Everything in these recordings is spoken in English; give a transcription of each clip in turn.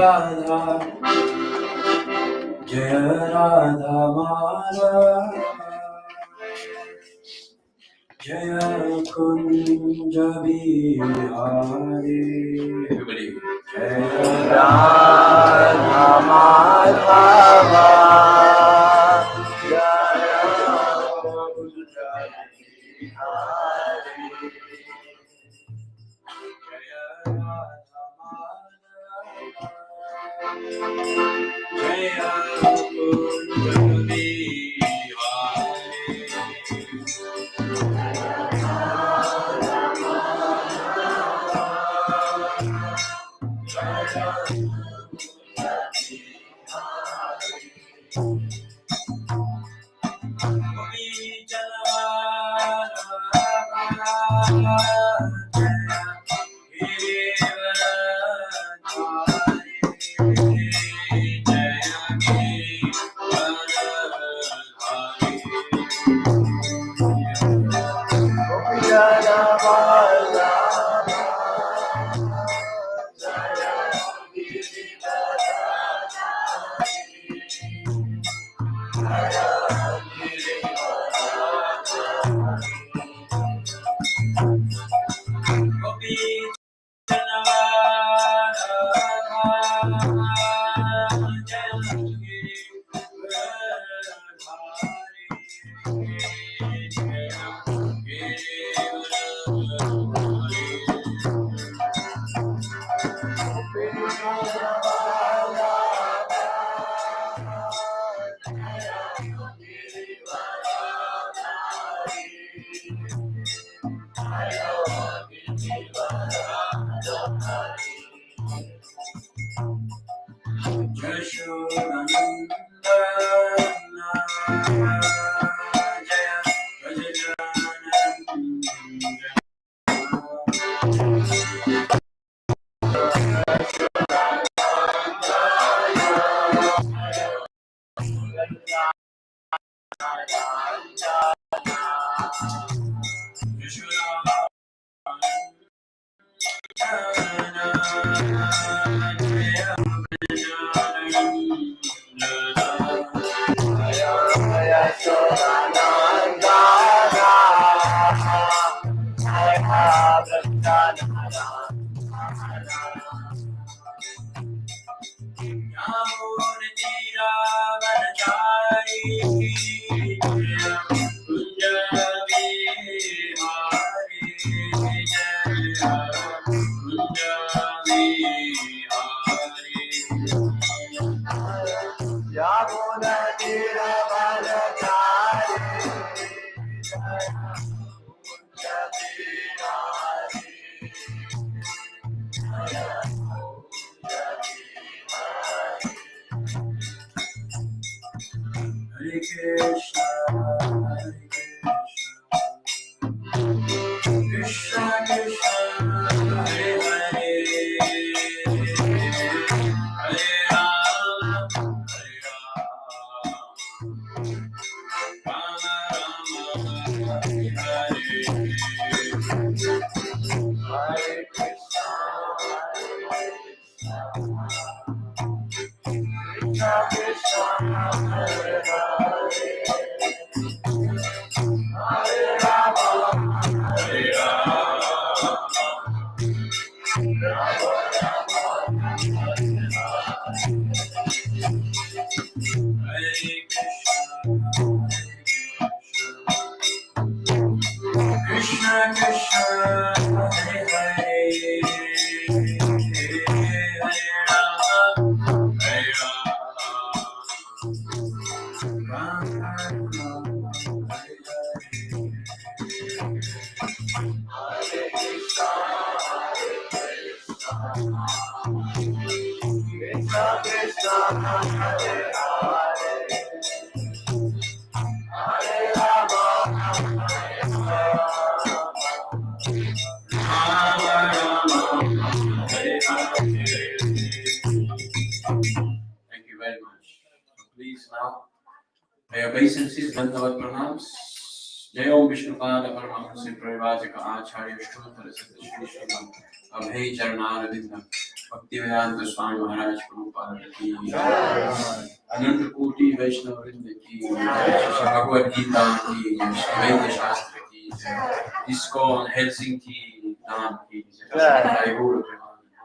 Radha, Jaya Radha Madhava, Jaya Kunja Bihari. Everybody, Jaya Radha Madhava, Jaya Kunja Bihari, Jaya Radha Madhava, Jaya Kunja Hare Krishna, Krishna Krishna, Hare Hare, Hare Rama, Hare Rama, Rama Rama, Hare Hare, Hare Krishna, Krishna Krishna, Hare Hare, Hare Rama, Hare Rama, Rama Rama, Hare Krishna, Krishna Krishna, Hare Hare, Hare Rama, Hare Rama, Rama Rama, Hare Thank you very much. Please now, may obeisances, Dandavad Pranams, Jai Om Vishnupada Paramahamsa Privajaka Acharya Shruta Siddha Shri Sridham Abhay Charanaravinda Bhaktivedanta Swami Maharaj Prabhupada Ki Ananta Koti Vaishnava Vrinda Ki Bhagavad-gītā Ki Veda Shastra Ki ISKCON Helsinki Dham Ki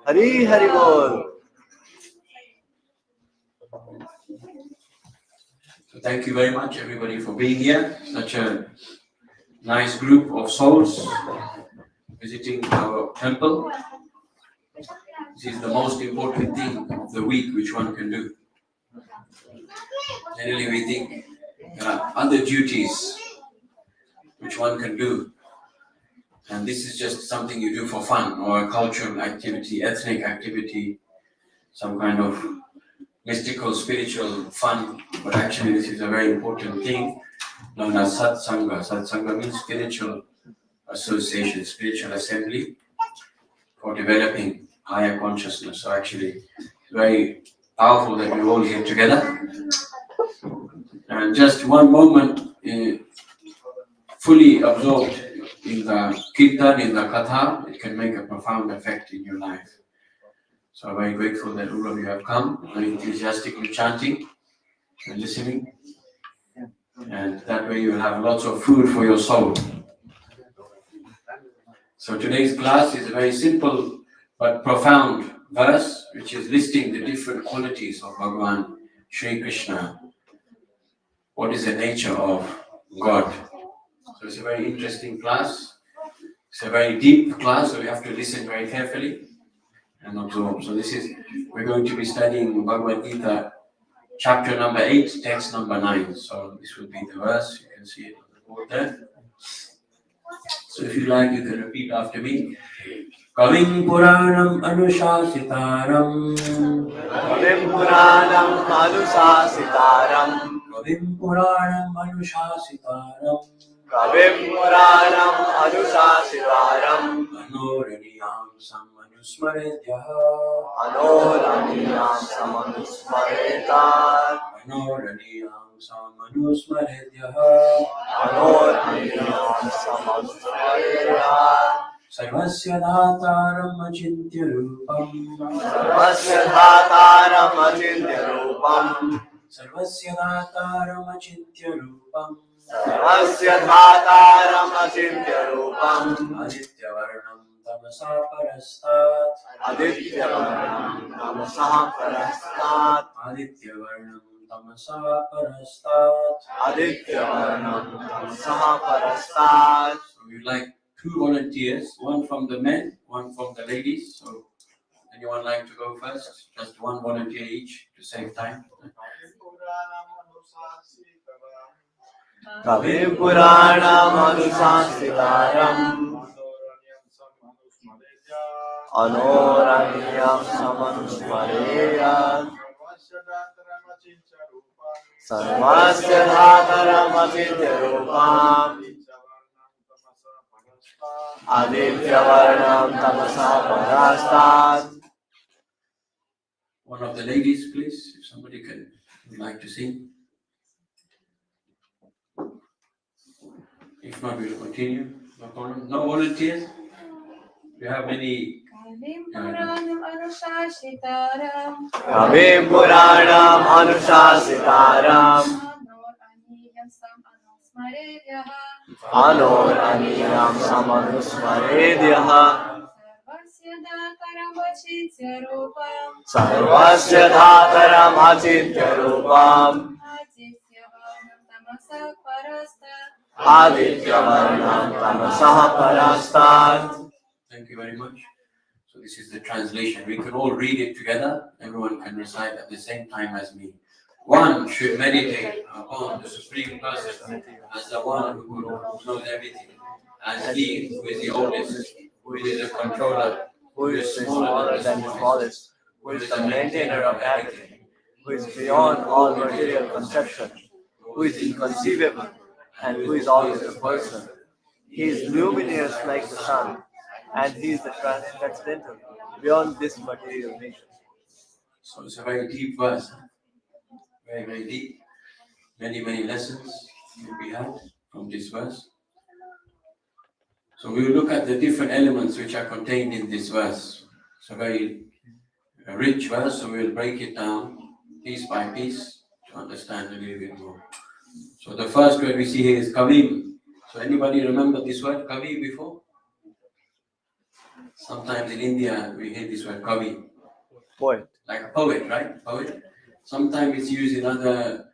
Hari Hari Bol. So thank you very much everybody for being here. Such a nice group of souls visiting our temple. This is the most important thing of the week which one can do. Generally we think there are other duties which one can do, and this is just something you do for fun, or a cultural activity, ethnic activity, some kind of mystical, spiritual fun. But actually this is a very important thing known as satsanga. Satsanga means spiritual association, spiritual assembly for developing higher consciousness. So actually it's very powerful that we're all here together. And just one moment fully absorbed in the kirtan, in the katha, it can make a profound effect in your life. So I'm very grateful that all of you have come, very enthusiastically chanting and listening. And that way you will have lots of food for your soul. So today's class is a very simple but profound verse, which is listing the different qualities of Bhagavan Sri Kṛṣṇa. What is the nature of God? So it's a very interesting class. It's a very deep class, so we have to listen very carefully and absorb. So we're going to be studying Bhagavad-gītā, chapter number 8, text number 9. So this will be the verse. You can see it on the board there. So if you like, you can repeat after me. Kavim Puranam Anushasitaram. Kavim Puranam Anusasitaram. Kavim Puranam Anushasitaram. Kavim Puranam Anusasitaram. Anoraniyam Samanusmaredyaha. Anoraniyam Samanusmaretat. Anoraniyam Samanusmaredyaha. Anoraniyam Samanusmaretat. Sarvasya Dhataram Achintya Rupam. Sarvasya Dhataram Achintya Rupam. Sarvasya Dhataram Achintya Rupam. Sarvasya Dhataram Achintya Rupam. Aditya Varnam Tamasa Parastat. Aditya Varnam Tamasa Parastat. Aditya Varnam Tamasa Parastat. Aditya Varnam Tamasa Parastat. So we like 2 volunteers, one from the men, one from the ladies. So anyone like to go first? Just 1 volunteer each to save time. Kavim Puranam Anusasitaram. Anoraniyam Samanusmareyat. Sarvasya Dhataram Achintya Rupam. Aditya Varnam Tamasa Parastat. One of the ladies, please, if somebody would like to sing. If not, we'll continue. No problem. No volunteers? Do you have many? Kavim Puranam Anusasitaram. Kavim Puranam Anusasitaram. Anoraniyam Samanusmaredyaha. Anoraniyam Sarvasya Dhataram Achintya Rupam. Sarvasya Dhataram Achintya Rupam. Aditya Varnam Tamasa Parastat. Aditya Varnam Tamasa Parastat. Thank you very much. So this is the translation. We can all read it together. Everyone can recite at the same time as me. One should meditate upon the Supreme Person as the one who knows everything, as he who is the oldest, who is the controller, Who is smaller than the smallest, who is the maintainer of everything, who is beyond all material conception, who is inconceivable, and who is always a person. He is luminous like the sun, and he is the transcendental, beyond this material nature. So it's a very deep verse. Very, very deep. Many, many lessons will be had from this verse. So we will look at the different elements which are contained in this verse. It's a very rich verse, so we will break it down piece by piece to understand a little bit more. So the first word we see here is kavim. So anybody remember this word kavi before? Sometimes in India we hear this word kavi. Poet. Like a poet, right? Poet. Sometimes it's used in other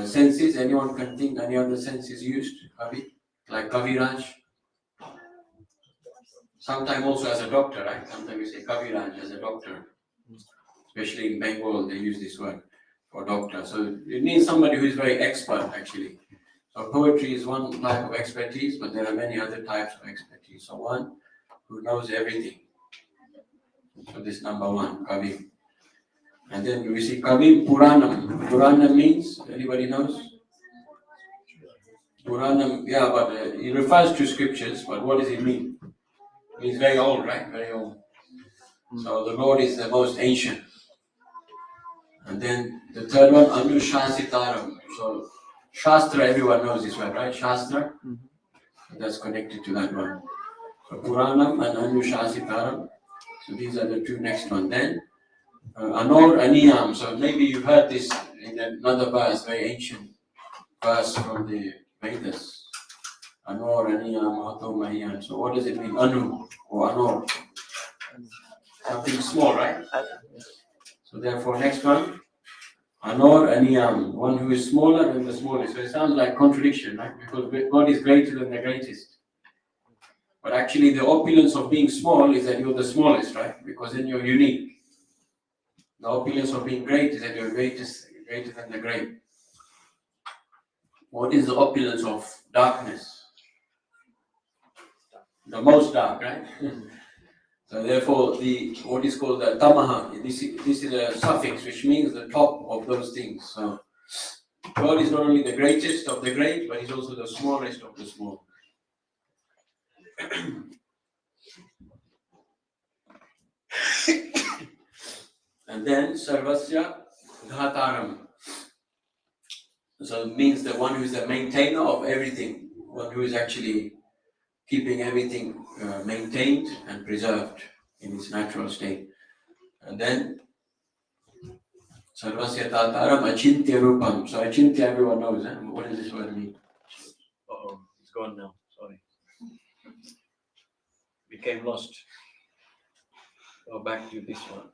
senses. Anyone can think any other sense is used? Kavi? Like Kaviraj. Sometimes also as a doctor, right? Sometimes we say Kaviraj as a doctor. Especially in Bengal, they use this word for doctor. So it means somebody who is very expert, actually. So poetry is one type of expertise, but there are many other types of expertise. So one who knows everything. So this number one, Kavi. And then we see Kavi Puranam. Puranam means, anybody knows? Puranam, yeah, but it refers to scriptures, but what does it mean? It means very old, right? Very old. So the Lord is the most ancient. And then the third one, Anushasitaram. So Shastra, everyone knows this one, right? Shastra? That's connected to that one. So Puranam and Anushasitaram. So these are the two next one. Then Anor Aniyam. So maybe you heard this in another verse, very ancient verse from the Vedas. Anor Aniyam Ato Mahiyam. So what does it mean? Anu or Anor? Something small, right? So therefore next one, Anor Aniyam, one who is smaller than the smallest. So it sounds like contradiction, right? Because God is greater than the greatest. But actually the opulence of being small is that you're the smallest, right? Because then you're unique. The opulence of being great is that you're greater than the great. What is the opulence of darkness? The most dark, right? So therefore, what is called the tamaha, this is a suffix which means the top of those things. So God is not only the greatest of the great, but He's also the smallest of the small. And then Sarvasya Dhataram. So it means the one who is the maintainer of everything, one who is actually keeping everything maintained and preserved in its natural state. And then Sarvasya Dhataram Achintya Rupam. So Achintya everyone knows, eh? What does this word mean? Uh-oh, it's gone now, sorry. Became lost. Go back to this one.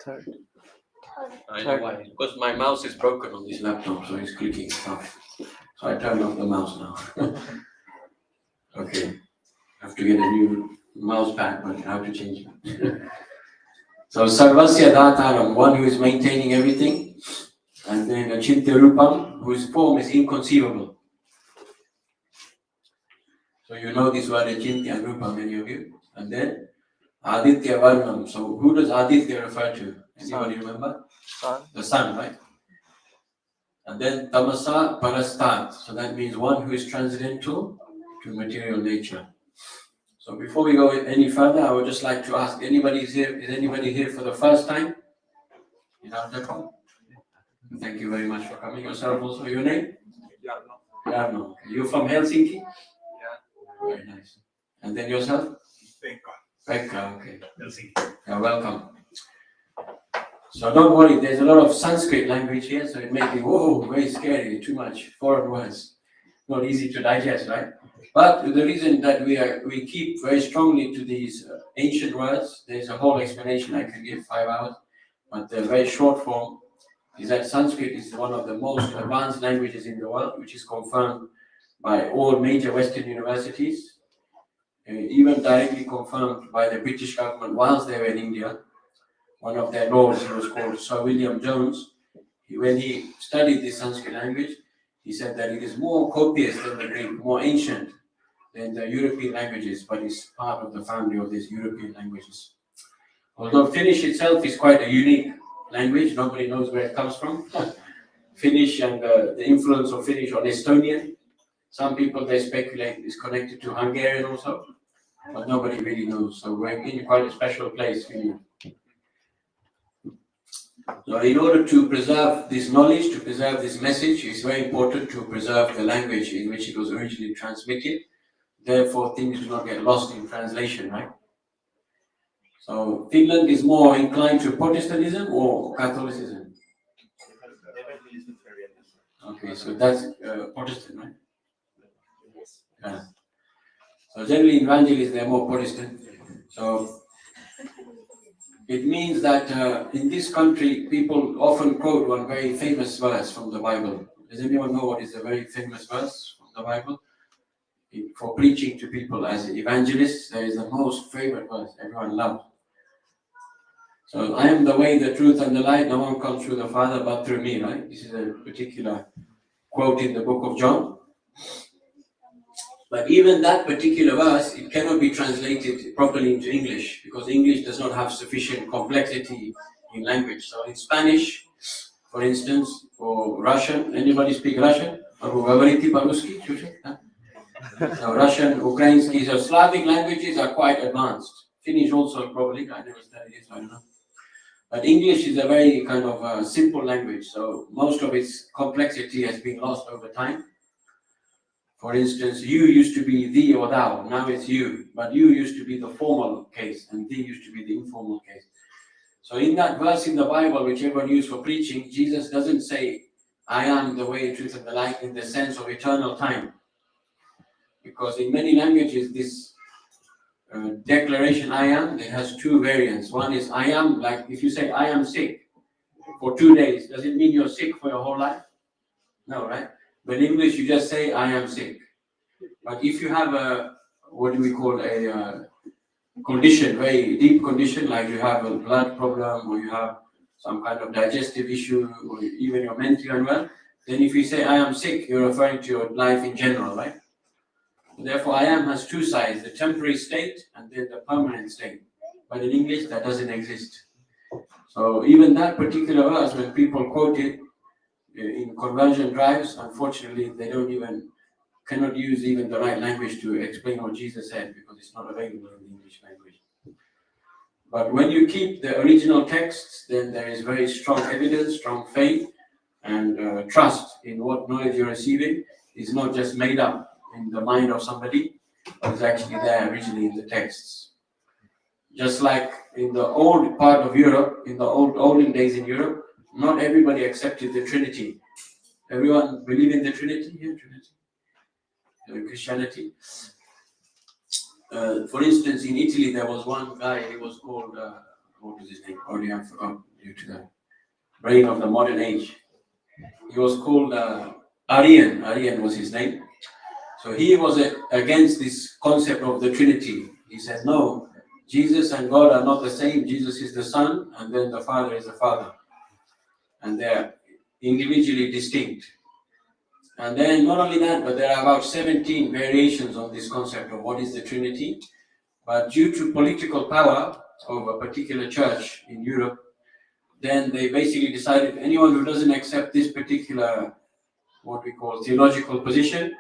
Third. I know why. Because my mouse is broken on this laptop, so it's clicking stuff. So I turned off the mouse now. Okay. I have to get a new mouse pad, but I have to change it. So Sarvasya Dhataram, one who is maintaining everything. And then Achintya Rupam, whose form is inconceivable. So you know this word Achintya and Rupam, many of you. And then Aditya Varnam. So who does Aditya refer to? Anybody remember? Sun. The sun, right? And then Tamasa Parastat. So that means one who is transcendental to material nature. So before we go any further, I would just like to ask, anybody is anybody here for the first time? In Artakon? Thank you very much for coming. Yourself also, your name? Jarno. You're from Helsinki? Yeah. Very nice. And then yourself? Pekka, okay. Helsinki. You're welcome. So don't worry, there's a lot of Sanskrit language here, so it may be, whoa, very scary, too much foreign words. Not easy to digest, right? But the reason that we keep very strongly to these ancient words, there's a whole explanation I can give, 5 hours, but the very short form is that Sanskrit is one of the most advanced languages in the world, which is confirmed by all major Western universities, even directly confirmed by the British government whilst they were in India. One of their lords, who was called Sir William Jones, when he studied the Sanskrit language, he said that it is more copious than the Greek, more ancient than the European languages, but it's part of the family of these European languages. Although Finnish itself is quite a unique language, nobody knows where it comes from. Finnish and the influence of Finnish on Estonian. Some people, they speculate, is connected to Hungarian also, but nobody really knows. So we're in quite a special place, Finland. So in order to preserve this knowledge, to preserve this message, it's very important to preserve the language in which it was originally transmitted. therefore things do not get lost in translation, right? So Finland is more inclined to Protestantism or Catholicism? Okay, so that's Protestant, right? Yeah. So generally in evangelists they're more Protestant. So it means that in this country people often quote one very famous verse from the Bible. Does anyone know what is a very famous verse from the Bible? For preaching to people as evangelists, there is the most favorite verse everyone loves. So I am the way, the truth, and the light. No one comes through the Father but through me, right? This is a particular quote in the book of John. But even that particular verse, it cannot be translated properly into English because English does not have sufficient complexity in language. So in Spanish, for instance, or Russian, anybody speak Russian? So Russian, Ukrainsky, so Slavic languages are quite advanced. Finnish also probably, I never studied it, so I don't know. But English is a very kind of simple language, so most of its complexity has been lost over time. For instance, you used to be thee or thou, now it's you, but you used to be the formal case and thee used to be the informal case. So in that verse in the Bible, which everyone uses for preaching, Jesus doesn't say, I am the way, the truth, and the light in the sense of eternal time. Because in many languages, this declaration I am, it has two variants. One is I am, like if you say I am sick for 2 days, does it mean you're sick for your whole life? No, right? But in English, you just say I am sick. But if you have a, what do we call a condition, very deep condition, like you have a blood problem or you have some kind of digestive issue or even you're mentally unwell, then if you say I am sick, you're referring to your life in general, right? Therefore, I am has two sides, the temporary state and then the permanent state. But in English, that doesn't exist. So even that particular verse, when people quote it in conversion drives, unfortunately, they cannot use even the right language to explain what Jesus said because it's not available in the English language. But when you keep the original texts, then there is very strong evidence, strong faith, and trust in what knowledge you're receiving is not just made up in the mind of somebody, but it's actually there originally in the texts. Just like in the old part of Europe, in the olden days in Europe, not everybody accepted the Trinity. Everyone believe in the Trinity here, Christianity. For instance, in Italy, there was one guy, he was called, what was his name? Already I forgot due to the brain of the modern age. He was called Arian was his name. So he was against this concept of the Trinity. He said, no, Jesus and God are not the same. Jesus is the Son, and then the Father is the Father. And they're individually distinct. And then not only that, but there are about 17 variations on this concept of what is the Trinity. But due to political power of a particular church in Europe, then they basically decided anyone who doesn't accept this particular, what we call theological position,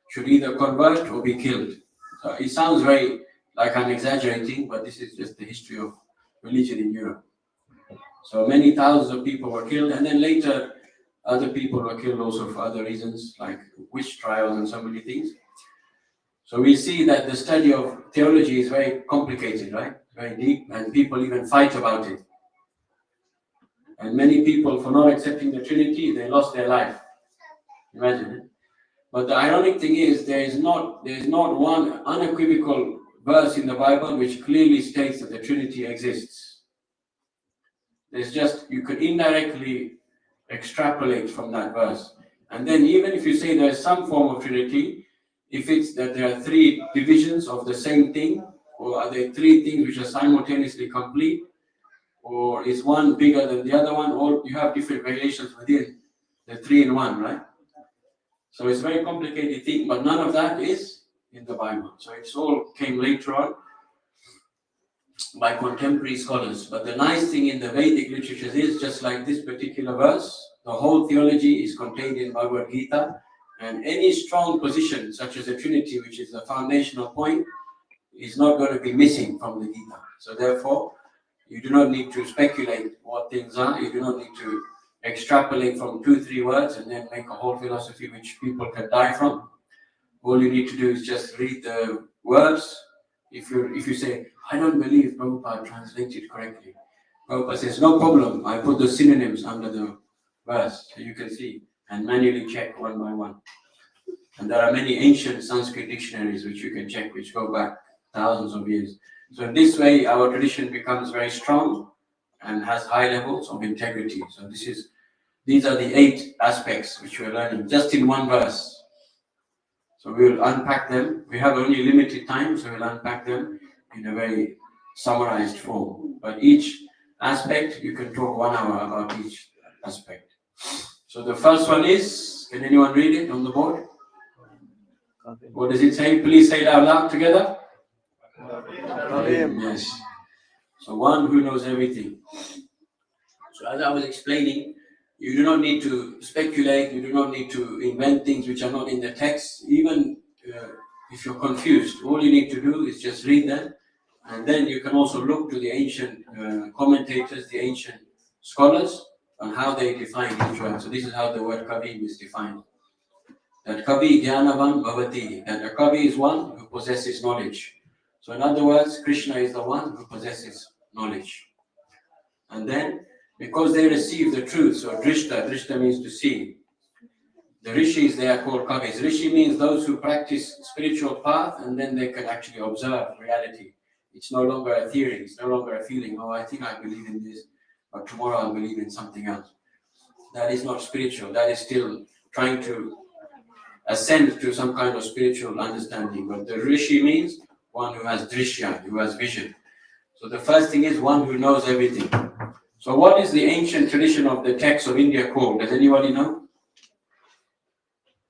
should either convert or be killed. So it sounds very like I'm exaggerating, but this is just the history of religion in Europe. So many thousands of people were killed, and then later other people were killed also for other reasons, like witch trials and so many things. So we see that the study of theology is very complicated, right? Very deep, and people even fight about it. And many people, for not accepting the Trinity, they lost their life. Imagine it. But the ironic thing is, there is not one unequivocal verse in the Bible which clearly states that the Trinity exists. There's just, you could indirectly extrapolate from that verse. And then even if you say there's some form of Trinity, if it's that there are three divisions of the same thing, or are there three things which are simultaneously complete, or is one bigger than the other one, or you have different variations within the three in one, right? So it's a very complicated thing, but none of that is in the Bible. So it's all came later on by contemporary scholars. But the nice thing in the Vedic literatures is, just like this particular verse, the whole theology is contained in Bhagavad-gītā, and any strong position, such as the Trinity, which is the foundational point, is not going to be missing from the Gita. So therefore, you do not need to speculate what things are. You do not need to extrapolate from 2-3 words and then make a whole philosophy which people can die from. All you need to do is just read the words. If you say, I don't believe Prabhupada translated correctly, Prabhupada says, no problem, I put the synonyms under the verse, so you can see, and manually check one by one. And there are many ancient Sanskrit dictionaries which you can check, which go back thousands of years. So in this way, our tradition becomes very strong and has high levels of integrity. So these are the 8 aspects which we're learning just in one verse. So we will unpack them. We have only limited time, so we'll unpack them in a very summarized form. But each aspect, you can talk 1 hour about each aspect. So the first one is, can anyone read it on the board? What does it say? Please say it out loud together. Yes. So one who knows everything. So as I was explaining, you do not need to speculate, you do not need to invent things which are not in the text. Even if you're confused, all you need to do is just read them, and then you can also look to the ancient commentators, the ancient scholars, on how they define each word. So this is how the word kavi is defined. That kavi jnanavan bhavati, that a kavi is one who possesses knowledge. So in other words, Kṛṣṇa is the one who possesses knowledge. And then, because they receive the truth, so drishta means to see. The rishis, they are called kavis. Rishi means those who practice spiritual path, and then they can actually observe reality. It's no longer a theory, it's no longer a feeling, oh, I think I believe in this, but tomorrow I'll believe in something else. That is not spiritual, that is still trying to ascend to some kind of spiritual understanding. But the rishi means one who has drishya, who has vision. So the first thing is one who knows everything. So what is the ancient tradition of the texts of India called? Does anybody know?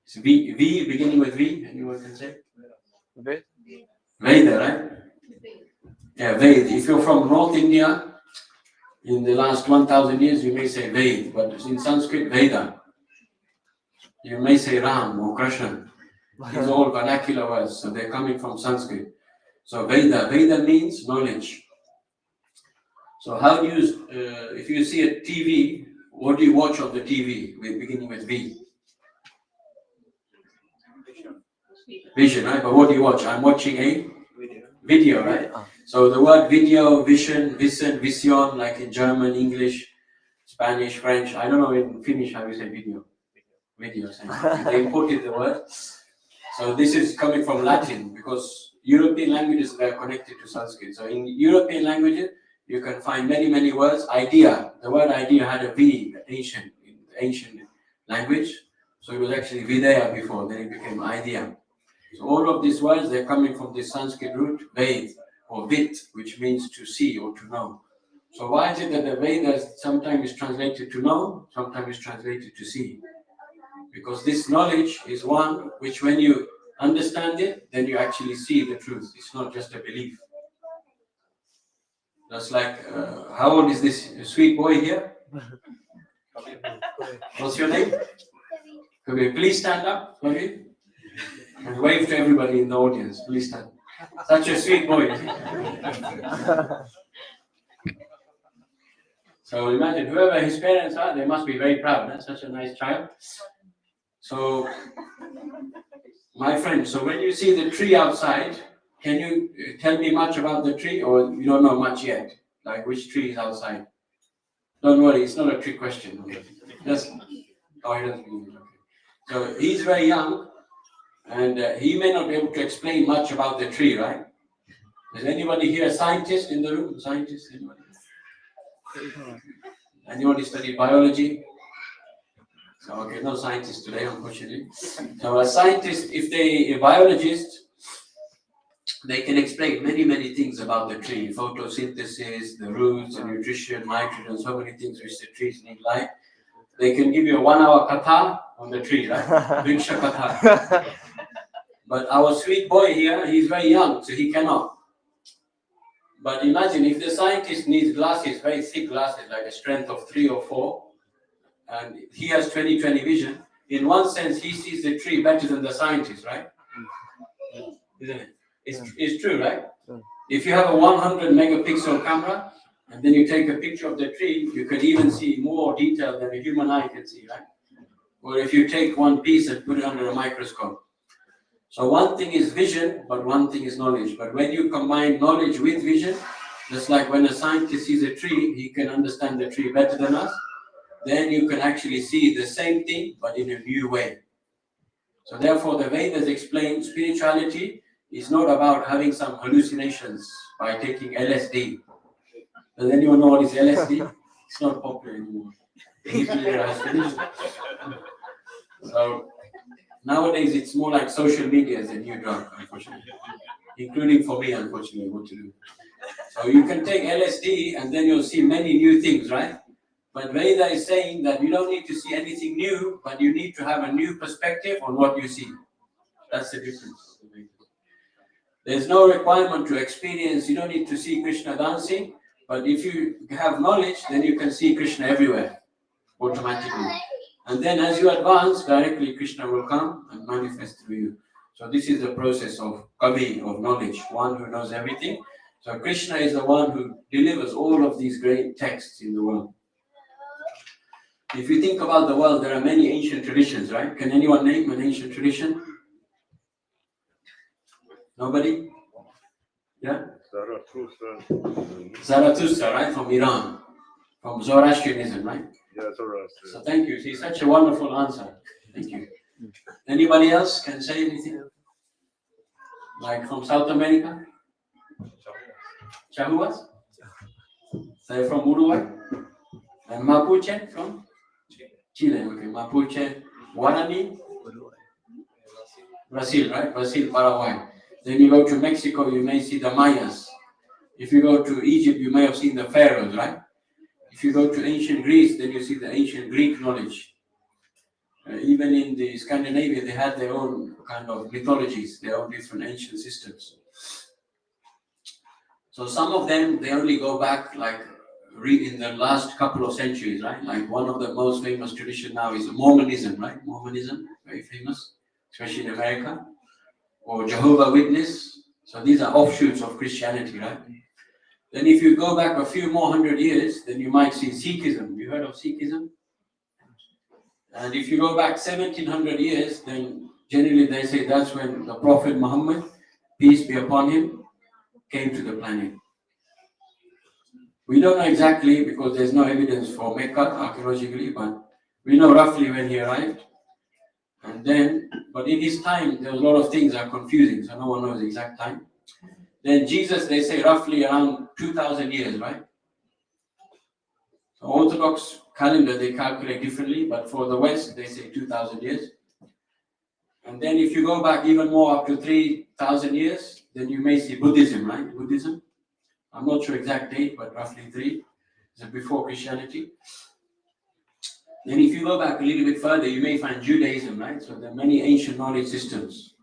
It's V, beginning with V, anyone can say? Veda, right? Yeah, Veda. If you're from North India, in the last 1,000 years, you may say Veda, but in Sanskrit, Veda. You may say Ram or Kṛṣṇa. These are all vernacular words, so they're coming from Sanskrit. So Veda means knowledge. So how do you, if you see a TV, what do you watch on the TV, beginning with V? Vision, right? But what do you watch? I'm watching a video, right? So the word video, vision, vision, like in German, English, Spanish, French, I don't know in Finnish how you say video. Video, they imported the word. So this is coming from Latin, because European languages are connected to Sanskrit. So in European languages, you can find many words. Idea, the word idea had a V, ancient language. So it was actually Vidya before, then it became idea. So all of these words, they're coming from this Sanskrit root, Ved, or Vit, which means to see or to know. So why is it that the Vedas sometimes is translated to know, sometimes is translated to see? Because this knowledge is one which when you understand it, then you actually see the truth. It's not just a belief. That's like, how old is this sweet boy here? What's your name? Kabir, please stand up, Kabir, and wave to everybody in the audience. Please stand. Such a sweet boy. So imagine whoever his parents are, they must be very proud. That's such a nice child. So, my friend, so when you see the tree outside, can you tell me much about the tree, or you don't know much yet? Like which tree is outside? Don't worry, it's not a trick question. Just, oh, he doesn't mean it. Okay. So he's very young, and he may not be able to explain much about the tree, right? Is anybody here a scientist in the room? Scientist? Anybody? Anybody study biology? So, okay, no scientists today, unfortunately. So a scientist, a biologist, they can explain many things about the tree. Photosynthesis, the roots, the nutrition, nitrogen, so many things which the trees need light. They can give you a 1-hour katha on the tree, right? Vriksha katha. But our sweet boy here, he's very young, so he cannot. But imagine if the scientist needs glasses, very thick glasses, like a strength of 3 or 4, and he has 20/20 vision. In one sense, he sees the tree better than the scientist, right? Isn't it? It's true, right? If you have a 100 megapixel camera, and then you take a picture of the tree, you can even see more detail than a human eye can see, right? Or if you take one piece and put it under a microscope. So one thing is vision, but one thing is knowledge. But when you combine knowledge with vision, just like when a scientist sees a tree, he can understand the tree better than us. Then you can actually see the same thing, but in a new way. So therefore, the Vedas explain spirituality is not about having some hallucinations by taking LSD. Does anyone know what is LSD? It's not popular anymore. Hitler has finished. So nowadays, it's more like social media as a new drug, unfortunately. Including for me, unfortunately, what to do. So you can take LSD and then you'll see many new things, right? But Veda is saying that you don't need to see anything new, but you need to have a new perspective on what you see. That's the difference. There's no requirement to experience, you don't need to see Krishna dancing, but if you have knowledge, then you can see Krishna everywhere, automatically. And then as you advance, directly Krishna will come and manifest through you. So this is the process of kavi, of knowledge, one who knows everything. So Krishna is the one who delivers all of these great texts in the world. If you think about the world, there are many ancient traditions, right? Can anyone name an ancient tradition? Nobody? Yeah? Zarathustra, right? From Iran. From Zoroastrianism, right? Yeah, Zoroastrian. So thank you. See, such a wonderful answer. Thank you. Anybody else can say anything? Like from South America? Chahuas? So from Uruguay? And Mapuche from? Chile. Okay, Mapuche. Guarani? Brazil, right? Brazil, Paraguay. Then you go to Mexico, you may see the Mayas. If you go to Egypt, you may have seen the pharaohs, right? If you go to ancient Greece, then you see the ancient Greek knowledge. Even in the Scandinavia, they had their own kind of mythologies, their own different ancient systems. So some of them, they only go back like in the last couple of centuries, right? Like one of the most famous tradition now is Mormonism, right? Mormonism, very famous, especially in America. Or Jehovah's Witness. So these are offshoots of Christianity, right? Then if you go back a few more hundred years, then you might see Sikhism. You heard of Sikhism? And if you go back 1700 years, then generally they say that's when the Prophet Muhammad, peace be upon him, came to the planet. We don't know exactly because there's no evidence for Mecca archaeologically, but we know roughly when he arrived. And then, but in his time, there was a lot of things that are confusing, so no one knows the exact time. Then Jesus, they say roughly around 2000 years, right? So Orthodox calendar, they calculate differently, but for the West, they say 2000 years. And then if you go back even more up to 3000 years, then you may see Buddhism, right? Buddhism. I'm not sure exact date, but roughly 3. Is before Christianity. Then if you go back a little bit further, you may find Judaism, right? So there are many ancient knowledge systems.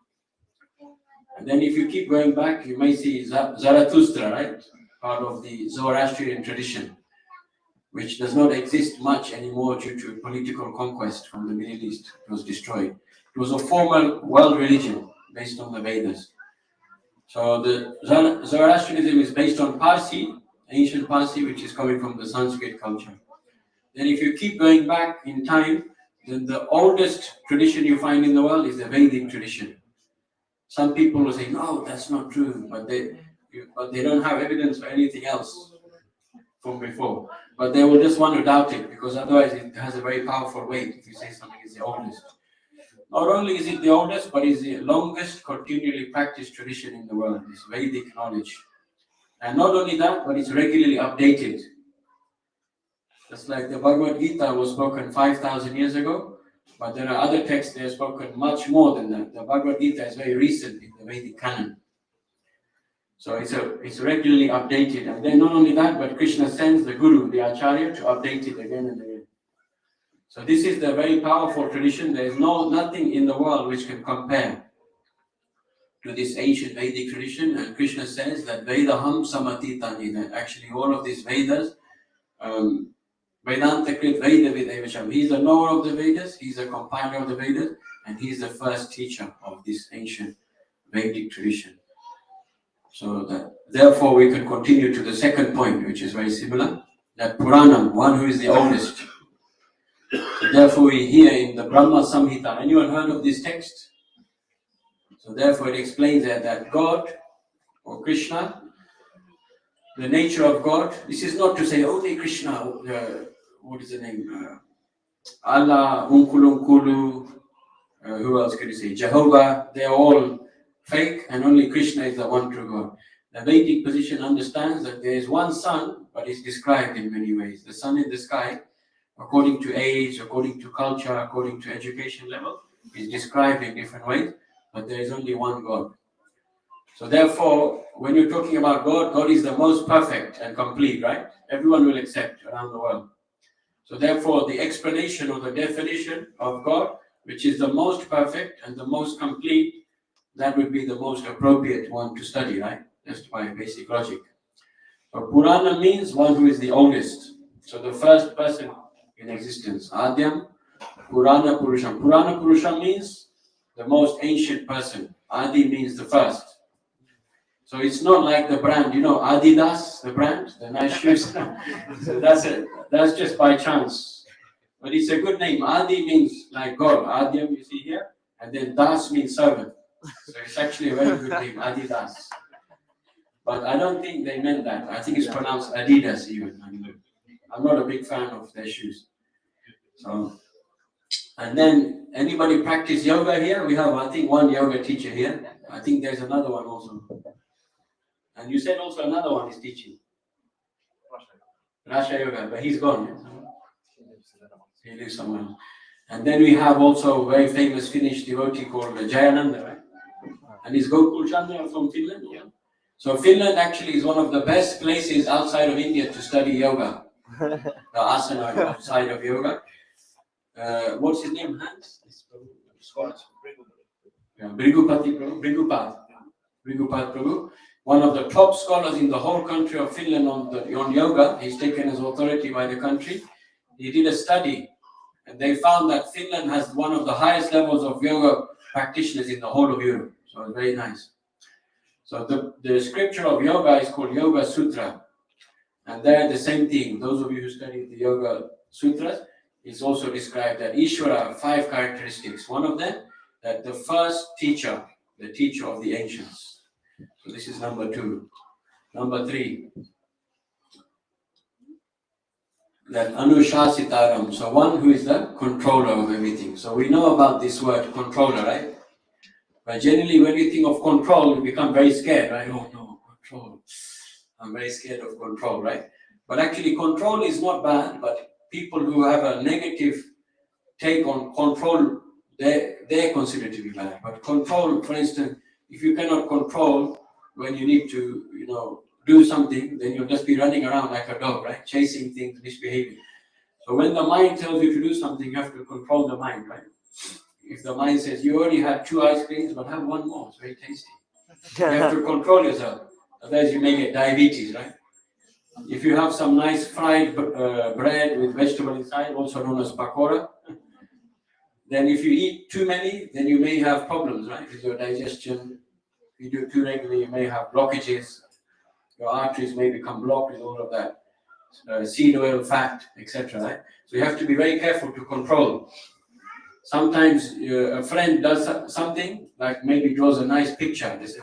And then if you keep going back, you may see Zarathustra, right? Part of the Zoroastrian tradition, which does not exist much anymore due to political conquest from the Middle East. It was destroyed. It was a formal world religion based on the Vedas. So the Zoroastrianism is based on Parsi, ancient Parsi, which is coming from the Sanskrit culture. Then if you keep going back in time, then the oldest tradition you find in the world is the Vedic tradition. Some people will say, no, that's not true, but they don't have evidence for anything else from before. But they will just want to doubt it, because otherwise it has a very powerful weight if you say something is the oldest. Not only is it the oldest, but it's the longest continually practiced tradition in the world, this Vedic knowledge. And not only that, but it's regularly updated. Just like the Bhagavad-gītā was spoken 5,000 years ago, but there are other texts that are spoken much more than that. The Bhagavad-gītā is very recent in the Vedic canon. So it's regularly updated. And then not only that, but Krishna sends the Guru, the Acharya, to update it again and again. So this is the very powerful tradition. There is nothing in the world which can compare to this ancient Vedic tradition. And Krishna says that Vedaham Samatitani, that actually all of these Vedas, Vedanta Krit Veda Videvasham. He's the knower of the Vedas, he's a compiler of the Vedas, and he's the first teacher of this ancient Vedic tradition. So that, therefore, we can continue to the second point, which is very similar, that Puranam, one who is the oldest. So therefore, we hear in the Brahma Samhita. Anyone heard of this text? So therefore it explains that God or Krishna, the nature of God, this is not to say only Krishna, what is the name? Allah, Unkulu, who else could you say? Jehovah, they're all fake and only Krishna is the one true God. The Vedic position understands that there is one sun, but it's described in many ways. The sun in the sky, according to age, according to culture, according to education level, is described in different ways, but there is only one God. So therefore, when you're talking about God, God is the most perfect and complete, right? Everyone will accept around the world. So therefore, the explanation or the definition of God, which is the most perfect and the most complete, that would be the most appropriate one to study, right? Just by basic logic. So Purana means one who is the oldest. So the first person in existence. Adyam, Purana Purusham. Purana Purusham means the most ancient person. Adi means the first. So it's not like the brand, Adidas, the brand, the nice shoes. So that's just by chance. But it's a good name. Adi means like God. Adyam you see here. And then Das means servant. So it's actually a very good name, Adidas. But I don't think they meant that. I think it's pronounced Adidas even. I'm not a big fan of their shoes. So, and then anybody practice yoga here? We have, I think, one yoga teacher here. I think there's another one also. And you said also another one is teaching. Rasha Yoga, but he's gone. He lives somewhere else. And then we have also a very famous Finnish devotee called Jayananda, right? And is Gokul Chandra from Finland? Yeah. So Finland actually is one of the best places outside of India to study yoga. The asana outside of yoga. What's his name? Hans? Brigupati Prabhu. Brigupati Prabhu. One of the top scholars in the whole country of Finland on yoga. He's taken as authority by the country. He did a study and they found that Finland has one of the highest levels of yoga practitioners in the whole of Europe. So it's very nice. So the scripture of yoga is called Yoga Sutra. And there the same thing. Those of you who study the Yoga Sutras, it's also described that Ishvara have 5 characteristics. One of them, that the first teacher, the teacher of the ancients. So this is number 2. Number 3, that Anushasitaram. So one who is the controller of everything. So we know about this word controller, right? But generally when we think of control, we become very scared, right? Oh no, control. I'm very scared of control, right? But actually control is not bad, but people who have a negative take on control, they're considered to be bad. But control, for instance, if you cannot control when you need to, do something, then you'll just be running around like a dog, right? Chasing things, misbehaving. So when the mind tells you to do something, you have to control the mind, right? If the mind says, you already had 2 ice creams, but have 1 more, it's very tasty. You have to control yourself. Otherwise you may get diabetes, right? If you have some nice fried bread with vegetable inside, also known as pakora, then if you eat too many, then you may have problems, right? With your digestion. If you do too regularly, you may have blockages. Your arteries may become blocked with all of that seed oil, fat, etc. Right? So you have to be very careful to control. Sometimes a friend does something, like maybe draws a nice picture. They say,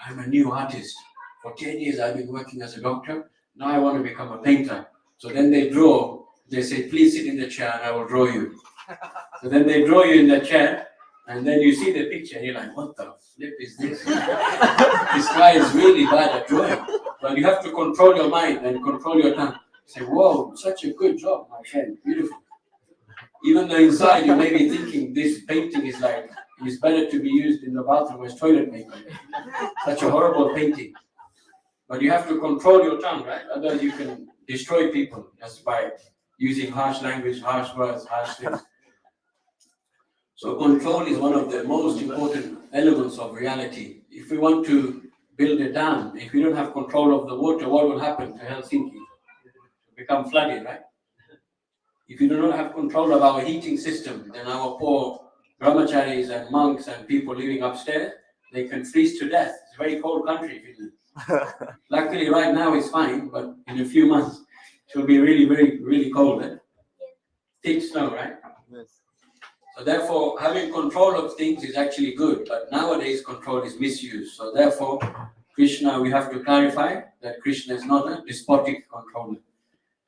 I'm a new artist. For 10 years I've been working as a doctor. Now I want to become a painter. So then they draw. They say, please sit in the chair and I will draw you. So then they draw you in the chair. And then you see the picture and you're like, what the flip is this? This guy is really bad at drawing. But you have to control your mind and control your tongue. Say, whoa, such a good job, my friend. Beautiful. Even though inside you may be thinking this painting is like, it's better to be used in the bathroom as toilet paper. Such a horrible painting. But you have to control your tongue, right? Otherwise you can destroy people just by using harsh language, harsh words, harsh things. So control is one of the most important elements of reality. If we want to build a dam, if we don't have control of the water, what will happen to Helsinki? It will become flooded, right? If you do not have control of our heating system, then our poor brahmacharis and monks and people living upstairs, they can freeze to death. It's a very cold country, Finland. Luckily right now it's fine, but in a few months it will be really, very, really cold. Thick snow, right? Yes. So therefore, having control of things is actually good, but nowadays control is misused. So therefore, Krishna, we have to clarify that Krishna is not a despotic controller.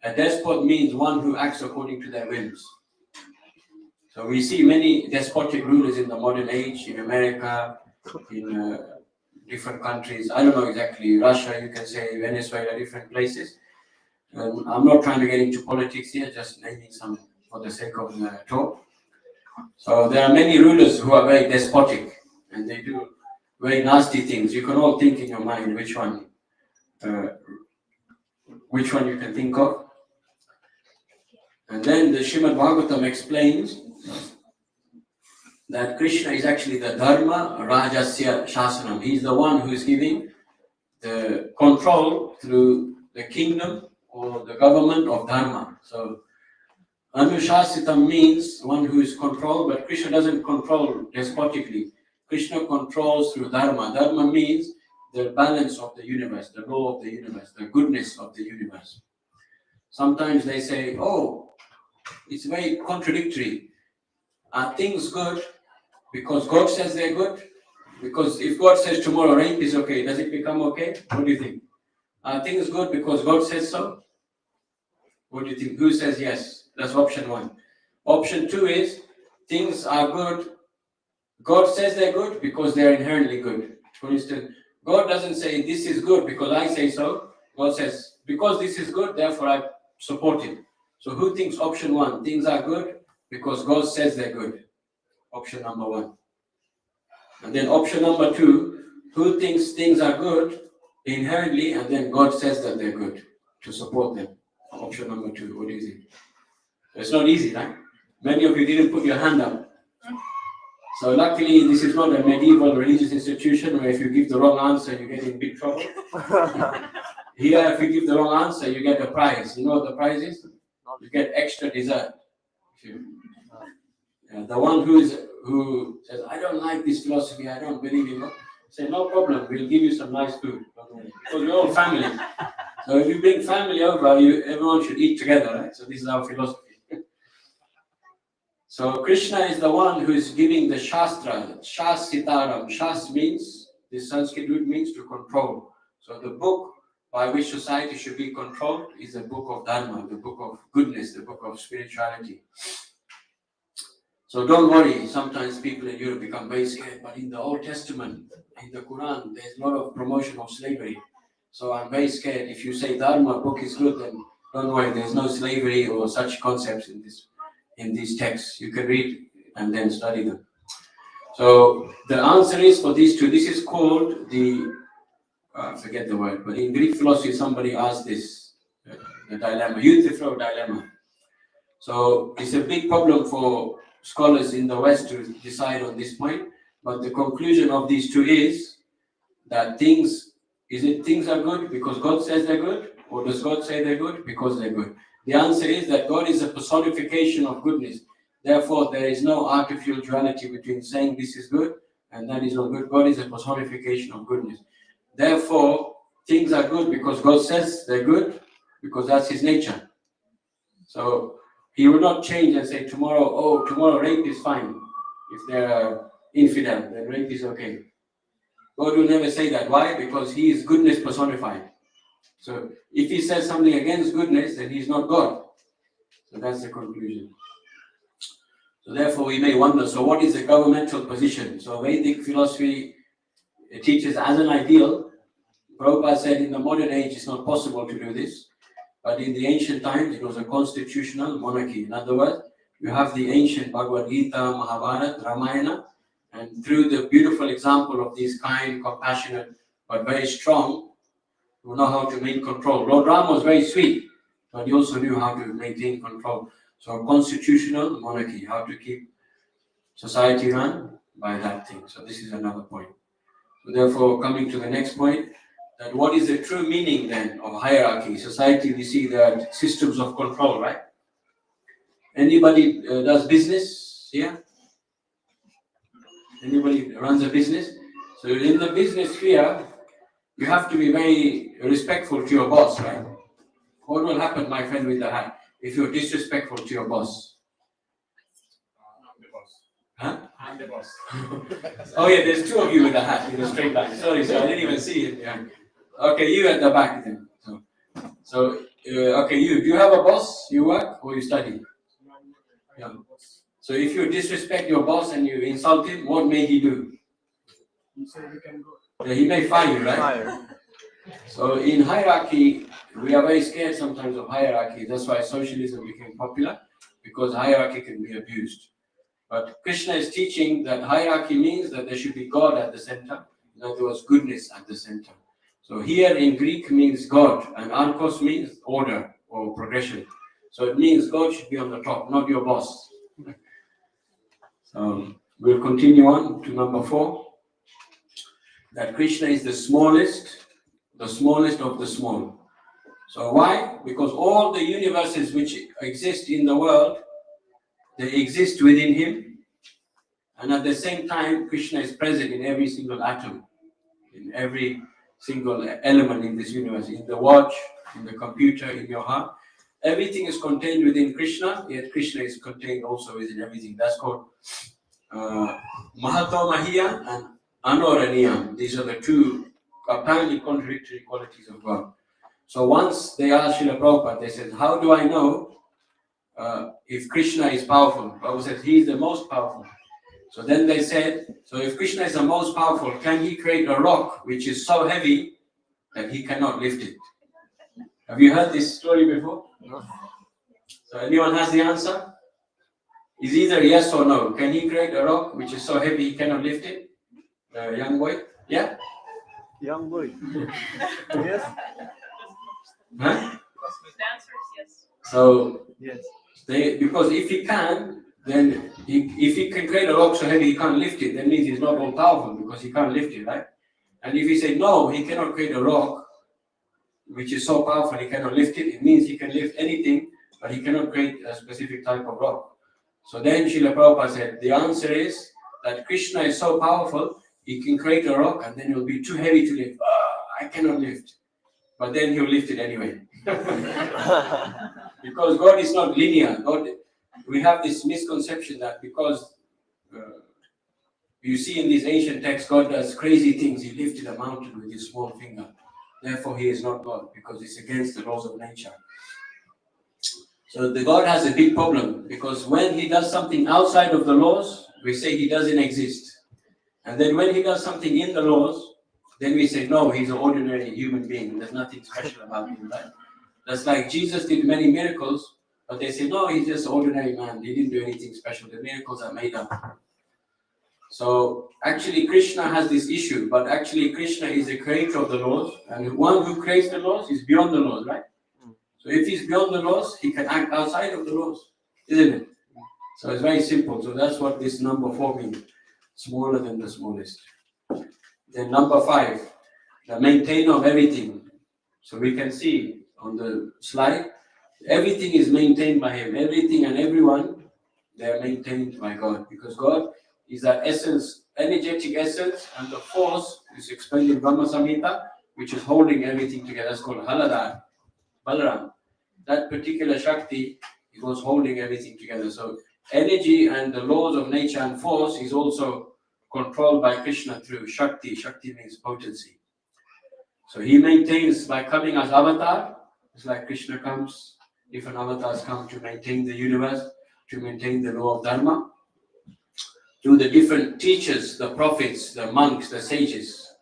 A despot means one who acts according to their whims. So we see many despotic rulers in the modern age, in America, in different countries. I don't know exactly, Russia, you can say, Venezuela, different places. I'm not trying to get into politics here, just naming some for the sake of the talk. So there are many rulers who are very despotic and they do very nasty things. You can all think in your mind which one you can think of. And then the Srimad Bhagavatam explains that Krishna is actually the Dharma Rajasya Shasanam. He's the one who is giving the control through the kingdom or the government of Dharma. So Anushasitam means one who is controlled, but Krishna doesn't control despotically. Krishna controls through Dharma. Dharma means the balance of the universe, the law of the universe, the goodness of the universe. Sometimes they say, oh, it's very contradictory. Are things good because God says they're good? Because if God says tomorrow rape is okay, does it become okay? What do you think? Are things good because God says so? What do you think? Who says yes? That's option one. Option two is things are good. God says they're good because they're inherently good. For instance, God doesn't say this is good because I say so. God says because this is good, therefore I support it. So who thinks option one? Things are good because God says they're good. Option number one. And then option number two, who thinks things are good inherently and then God says that they're good to support them. Option number two, what do you think? It's not easy, right? Many of you didn't put your hand up. So luckily, this is not a medieval religious institution where if you give the wrong answer, you get in big trouble. Here, if you give the wrong answer, you get a prize. You know what the prize is? You get extra dessert. The one who says, I don't like this philosophy, I don't believe in it, say, no problem, we'll give you some nice food. Because we're all family. So if you bring family over, everyone should eat together, right? So this is our philosophy. So Krishna is the one who is giving the Shastra, Shasitaram. Shas means, this Sanskrit root means to control. So the book by which society should be controlled is the book of Dharma, the book of goodness, the book of spirituality. So don't worry, sometimes people in Europe become very scared, but in the Old Testament, in the Quran, there's a lot of promotion of slavery. So I'm very scared. If you say Dharma book is good, then don't worry, there's no slavery or such concepts in these texts. You can read and then study them. So the answer is for these two. This is called the, I forget the word, but in Greek philosophy, somebody asked this, the dilemma, Euthyphro dilemma. So it's a big problem for scholars in the West to decide on this point. But the conclusion of these two is that things are good because God says they're good, or does God say they're good because they're good? The answer is that God is a personification of goodness. Therefore, there is no artificial duality between saying this is good and that is not good. God is a personification of goodness. Therefore, things are good because God says they're good, because that's his nature. So he will not change and say tomorrow rape is fine. If they're infidel, then rape is okay. God will never say that. Why? Because he is goodness personified. So if he says something against goodness, then he's not God. So that's the conclusion. So therefore we may wonder, so what is the governmental position? So Vedic philosophy teaches as an ideal. Prabhupada said in the modern age it's not possible to do this. But in the ancient times, it was a constitutional monarchy. In other words, you have the ancient Bhagavad-gītā, Mahabharata, Ramayana, and through the beautiful example of these kind, compassionate, but very strong, who know how to maintain control. Lord Rama was very sweet, but he also knew how to maintain control. So a constitutional monarchy, how to keep society run by that thing. So this is another point. So therefore, coming to the next point, that what is the true meaning then of hierarchy? Society, we see there are systems of control, right? Anybody does business here? Anybody runs a business? So in the business sphere, you have to be very respectful to your boss, right? What will happen, my friend with the hat, if you're disrespectful to your boss? The boss. Huh? I'm the boss. Oh yeah, there's two of you with a hat in a straight line. Sorry, I didn't even see it. Yeah. Okay, you at the back then. Okay, you. Do you have a boss? You work or you study? Yeah. So if you disrespect your boss and you insult him, what may he do? He said we can go. Yeah, he may fire you, right? Fire. So in hierarchy, we are very scared sometimes of hierarchy. That's why socialism became popular, because hierarchy can be abused. But Krishna is teaching that hierarchy means that there should be God at the center. In other words, goodness at the center. So here in Greek means God, and arkos means order or progression. So it means God should be on the top, not your boss. So we'll continue on to number 4. That Krishna is the smallest of the small. So why? Because all the universes which exist in the world, they exist within him, and at the same time Krishna is present in every single atom, in every single element in this universe, in the watch, in the computer, in your heart. Everything is contained within Krishna, yet Krishna is contained also within everything. That's called Mahato Mahiya and Anoraniyam. These are the two apparently contradictory qualities of God. So once they asked Srila Prabhupada, they said, how do I know if Krishna is powerful? Prabhupada said, he is the most powerful. So then they said, so if Krishna is the most powerful, can he create a rock which is so heavy that he cannot lift it? Have you heard this story before? No. So anyone has the answer? Is either yes or no. Can he create a rock which is so heavy he cannot lift it? Young boy? Yeah? Young boy. Yes. Huh? The answer is yes. So, Yes. because if he can, then if he can create a rock so heavy he can't lift it, that means he's not all powerful because he can't lift it, right? And if he say no, he cannot create a rock which is so powerful he cannot lift it, it means he can lift anything, but he cannot create a specific type of rock. So then Srila Prabhupada said, the answer is that Krishna is so powerful, he can create a rock and then it will be too heavy to lift. I cannot lift. But then he'll lift it anyway. Because God is not linear. We have this misconception that because you see in these ancient texts, God does crazy things. He lifted a mountain with his small finger. Therefore, he is not God because it's against the laws of nature. So the God has a big problem because when he does something outside of the laws, we say he doesn't exist. And then when he does something in the laws, then we say, no, he's an ordinary human being. There's nothing special about him, right? That's like Jesus did many miracles, but they say, no, he's just an ordinary man. He didn't do anything special. The miracles are made up. So actually Krishna has this issue, but actually Krishna is the creator of the laws, and the one who creates the laws is beyond the laws, right? So if he's beyond the laws, he can act outside of the laws, isn't it? So it's very simple. So that's what this number 4 means, smaller than the smallest. Then number 5, the maintainer of everything. So we can see on the slide, everything is maintained by him. Everything and everyone, they are maintained by God, because God is that essence, energetic essence, and the force is explained in Brahma Samhita, which is holding everything together. That's called Haladar, Balaram. That particular Shakti, it was holding everything together. So energy and the laws of nature and force is also controlled by Krishna through Shakti. Shakti means potency. So he maintains by coming as avatar. It's like Krishna comes, different avatars come to maintain the universe, to maintain the law of Dharma. Through the different teachers, the prophets, the monks, the sages.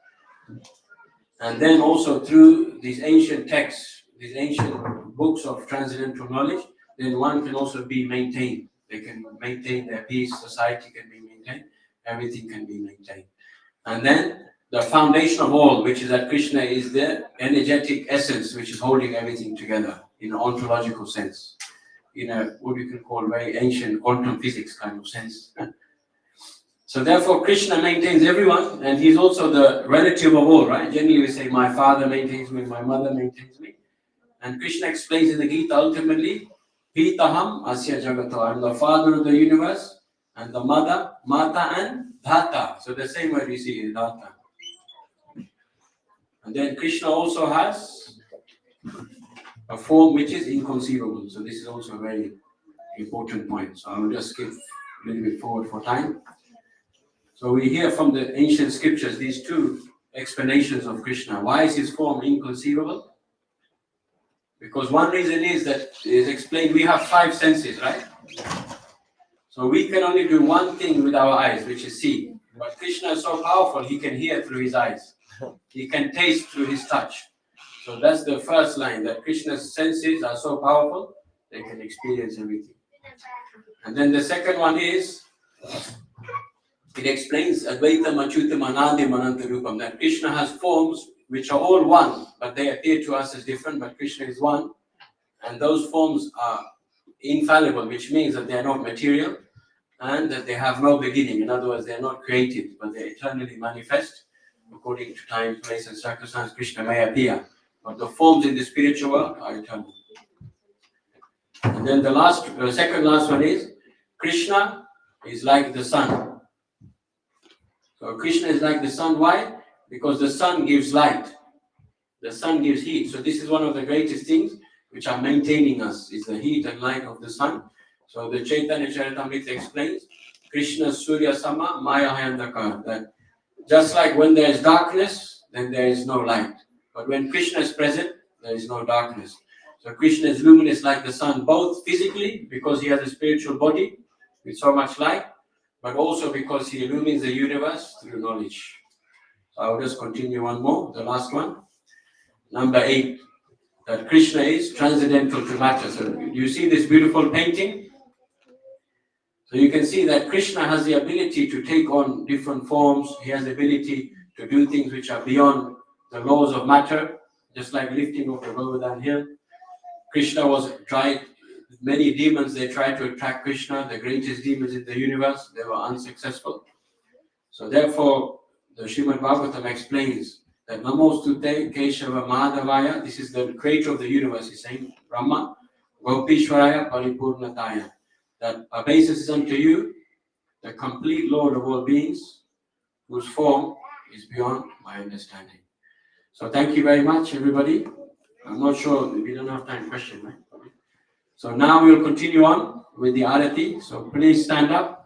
And then also through these ancient texts, these ancient books of transcendental knowledge, then one can also be maintained. They can maintain their peace, society can be maintained, everything can be maintained. And then the foundation of all, which is that Krishna is the energetic essence which is holding everything together in an ontological sense, in a what you can call very ancient quantum physics kind of sense. So therefore Krishna maintains everyone, and he's also the relative of all, right? Generally we say my father maintains me, my mother maintains me. And Krishna explains in the Gita ultimately, Pitaham Asya Jagato, I'm the father of the universe, and the mother, Mata and Dhata. So the same word we see is Dhata. And then Krishna also has a form which is inconceivable. So this is also a very important point. So I will just skip a little bit forward for time. So we hear from the ancient scriptures these two explanations of Krishna. Why is his form inconceivable? Because one reason is that it is explained we have 5 senses, right? So we can only do one thing with our eyes, which is see. But Krishna is so powerful, he can hear through his eyes. He can taste through his touch. So that's the first line, that Krishna's senses are so powerful, they can experience everything. And then the second one is, it explains Advaitam Achyutam Anadi Mananta Rupam, that Krishna has forms which are all one, but they appear to us as different, but Krishna is one. And those forms are infallible, which means that they are not material and that they have no beginning. In other words, they are not created, but they eternally manifest according to time, place, and circumstance. Krishna may appear, but the forms in the spiritual world are eternal. And then the second last one is Krishna is like the sun. So Krishna is like the sun. Why? Because the sun gives light. The sun gives heat. So this is one of the greatest things which are maintaining us, is the heat and light of the sun. So the Chaitanya Charitamrita explains, Krishna Surya Sama Maya Hayandaka, that just like when there is darkness, then there is no light. But when Krishna is present, there is no darkness. So Krishna is luminous like the sun, both physically, because he has a spiritual body with so much light, but also because he illumines the universe through knowledge. So I'll just continue one more, the last one. Number 8, that Krishna is transcendental to matter. So you see this beautiful painting? So you can see that Krishna has the ability to take on different forms. He has the ability to do things which are beyond the laws of matter, just like lifting of the Govardhan hill. Krishna was tried, many demons, they tried to attack Krishna, the greatest demons in the universe, they were unsuccessful. So therefore, the Srimad Bhagavatam explains that Namostute Keshava Madhavaya, this is the creator of the universe, he's saying, Brahma, Gopishwaraya Paripurnataya, that obeisance is unto you, the complete Lord of all beings, whose form is beyond my understanding. So thank you very much, everybody. I'm not sure, we don't have time for question, right? So now we'll continue on with the Arati. So please stand up.